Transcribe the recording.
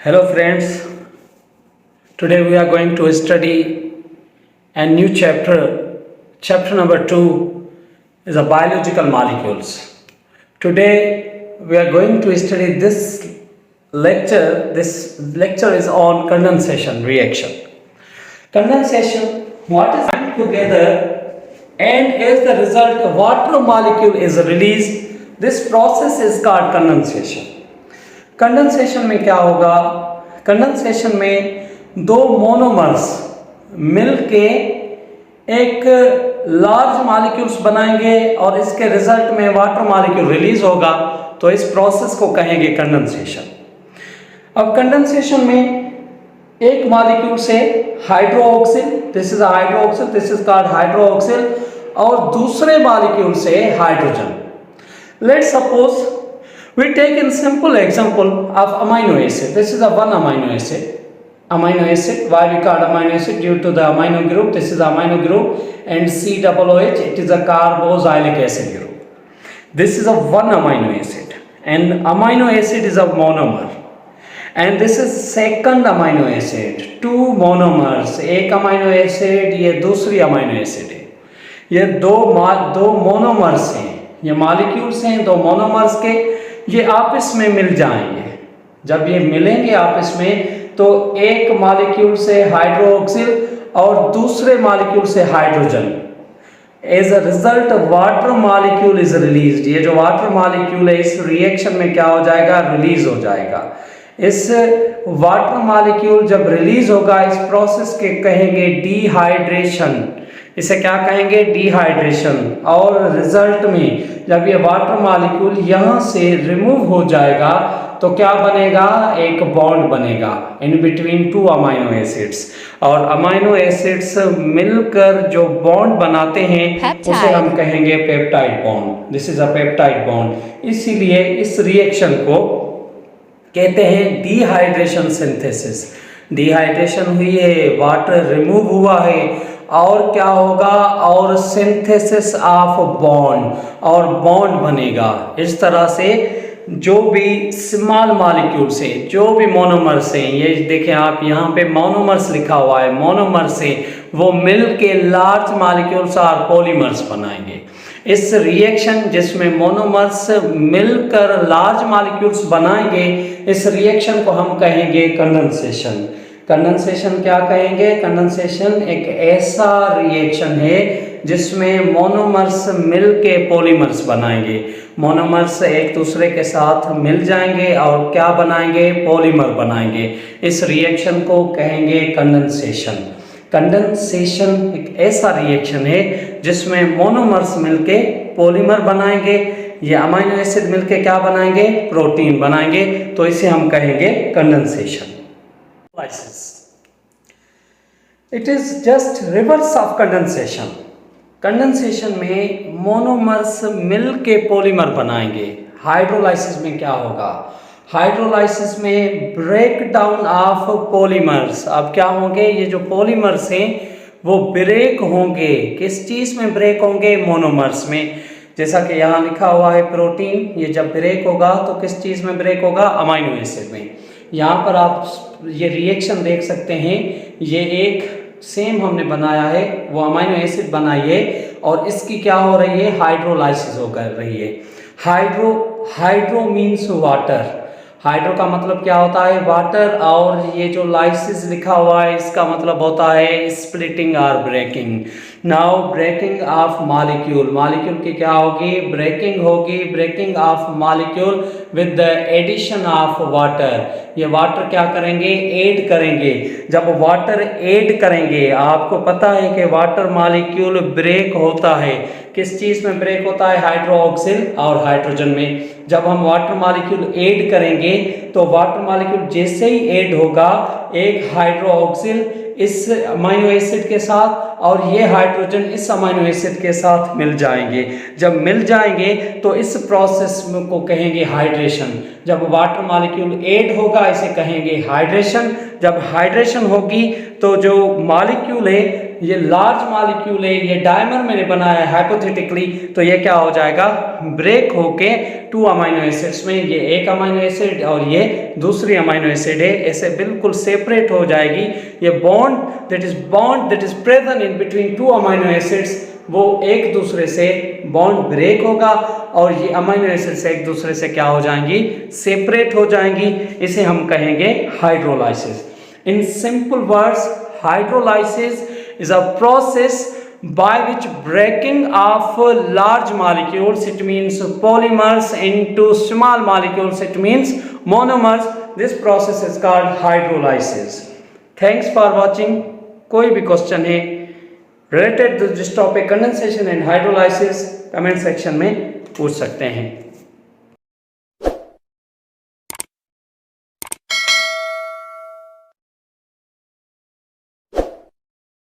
Hello friends, today we are going to study a new chapter. Chapter number 2 is a biological molecules. Today we are going to study this lecture. This lecture is on condensation reaction. Condensation, what is happening together and as the result a water molecule is released. This process is called condensation. Condensation में क्या होगा? Condensation में दो monomers मिलके एक large molecules बनाएंगे और इसके रिजल्ट में वाटर मॉलिक्यूल रिलीज होगा, तो इस प्रोसेस को कहेंगे कंडेंसेशन। अब कंडेंसेशन में एक मॉलिक्यूल से hydroxyl, this is hydroxyl, this is called hydroxyl, और दूसरे मॉलिक्यूल से hydrogen. Let's suppose we take in simple example of amino acid. This is a one amino acid. Amino acid, why we call amino acid? Due to the amino group. This is amino group, and COOH, it is a carboxylic acid group. This is a one amino acid, and amino acid is a monomer, and this is second amino acid. Two monomers, एक amino acid, ये दूसरी amino acid है। ये दो monomers हैं, ये molecules हैं दो मोनोमर्स के, ये आपस में मिल जाएंगे। जब ये मिलेंगे आपस में तो एक मॉलिक्यूल से हाइड्रोक्सिल और दूसरे मॉलिक्यूल से hydrogen, as a result water molecule is released. ये जो वाटर मॉलिक्यूल है इस रिएक्शन में क्या हो जाएगा? रिलीज हो जाएगा। इस वाटर मॉलिक्यूल जब रिलीज होगा इस प्रोसेस के कहेंगे डिहाइड्रेशन। इसे क्या कहेंगे? डिहाइड्रेशन। और रिजल्ट में जब ये वाटर मॉलिक्यूल यहाँ से रिमूव हो जाएगा तो क्या बनेगा? एक बॉन्ड बनेगा in between two amino acids, और अमाइनो एसिड्स मिलकर जो बॉन्ड बनाते हैं उसे हम कहेंगे peptide bond. This is a peptide bond. इसीलिए इस रिएक्शन को कहते हैं डिहाइड्रेशन सिंथेसिस। डिहाइड्रेशन हुई है, वाटर रिमूव हुआ है, और क्या होगा? और सिंथेसिस ऑफ बॉन्ड, और बॉन्ड बनेगा। इस तरह से जो भी स्मॉल मॉलिक्यूल से, जो भी मोनोमर्स हैं, ये देखें आप यहाँ पे मोनोमर्स लिखा हुआ है, मोनोमर्स से वो मिल के लार्ज मॉलिक्यूल्स और पॉलीमर्स बनाएंगे। इस रिएक्शन जिसमें मोनोमर्स मिलकर लार्ज मॉलिक्यूल्स बनाएंगे, इस रिएक्शन को हम कहेंगे कंडेंसेशन। कंडेंसेशन क्या कहेंगे? कंडेंसेशन एक ऐसा रिएक्शन है जिसमें मोनोमर्स मिलके पॉलीमर्स बनाएंगे। मोनोमर्स एक दूसरे के साथ मिल जाएंगे और क्या बनाएंगे? पॉलीमर बनाएंगे। इस रिएक्शन को कहेंगे कंडेंसेशन। कंडेंसेशन एक ऐसा रिएक्शन है जिसमें मोनोमर्स मिलके पॉलीमर बनाएंगे, ये अमीनो एसिड मिलके क्या बनाएंगे? प्रोटीन बनाएंगे, तो इसे हम कहेंगे condensation. It is just reverse of condensation. Condensation में मोनोमर्स मिलके पॉलीमर बनाएंगे। हाइड्रोलाइसिस में क्या होगा? हाइड्रोलाइसिस में ब्रेक डाउन ऑफ पॉलीमर्स। अब क्या होंगे? ये जो पॉलीमर्स हैं वो ब्रेक होंगे। किस चीज़ में ब्रेक होंगे? मोनोमर्स में। जैसा कि यहाँ लिखा हुआ है प्रोटीन, ये जब ब्रेक होगा तो किस चीज़ में ब्रेक होगा? अमीनो एसिड में। यहाँ पर आप ये रिएक्शन देख सकते हैं, ये एक सेम हमने बनाया है, वो अमीनो एसिड बनाई है, और इसकी क्या हो रही है? हाइड्रोलाइसिस हो कर रही है। Hydro means water. हाइड्रो का मतलब क्या होता है? वाटर, और ये जो लाइसिस लिखा हुआ है इसका मतलब होता है स्प्लिटिंग और breaking. Now breaking of molecule, molecule की क्या होगी? ब्रेकिंग होगी। Breaking of molecule with the addition of water. ये वाटर क्या करेंगे? ऐड करेंगे। जब वाटर ऐड करेंगे, आपको पता है कि वाटर मॉलिक्यूल ब्रेक होता है। किस चीज़ में ब्रेक होता है? हाइड्रोक्सिल और हाइड्रोजन में। जब हम वाटर मॉलिक्यूल ऐड करेंगे तो वाटर मॉलिक्यूल जैसे ही ऐड होगा, एक हाइड्रोक्सिल इस अमीनो एसिड के साथ और ये हाइड्रोजन इस अमीनो एसिड के साथ मिल जाएंगे। जब मिल जाएंगे तो इस प्रोसेस को कहेंगे हाइड्रेशन। जब वाटर मॉलिक्यूल ऐड होगा इसे कहेंगे हाइड्रेशन। जब हाइड्रेशन होगी तो जो मॉलिक्यूल है ये लार्ज मॉलिक्यूल है, ये डायमर मैंने बनाया है हाइपोथेटिकली, तो ये क्या हो जाएगा, ब्रेक होके 2 अमीनो एसिड्स में, ये एक अमीनो एसिड और ये दूसरी अमीनो एसिड है, ऐसे बिल्कुल सेपरेट हो जाएगी। ये bond that is present in between 2 amino acids, वो एक दूसरे से बॉन्ड ब्रेक होगा और ये अमीनो एसिड्स एक दूसरे से क्या हो जाएंगी, सेपरेट हो जाएंगी। इसे हम कहेंगे hydrolysis. In simple words, hydrolysis is a process by which breaking of large molecules, it means polymers, into small molecules, it means monomers. This process is called hydrolysis. Thanks for watching. कोई भी question है related to this topic, condensation and hydrolysis, comment section में पूछ सकते हैं।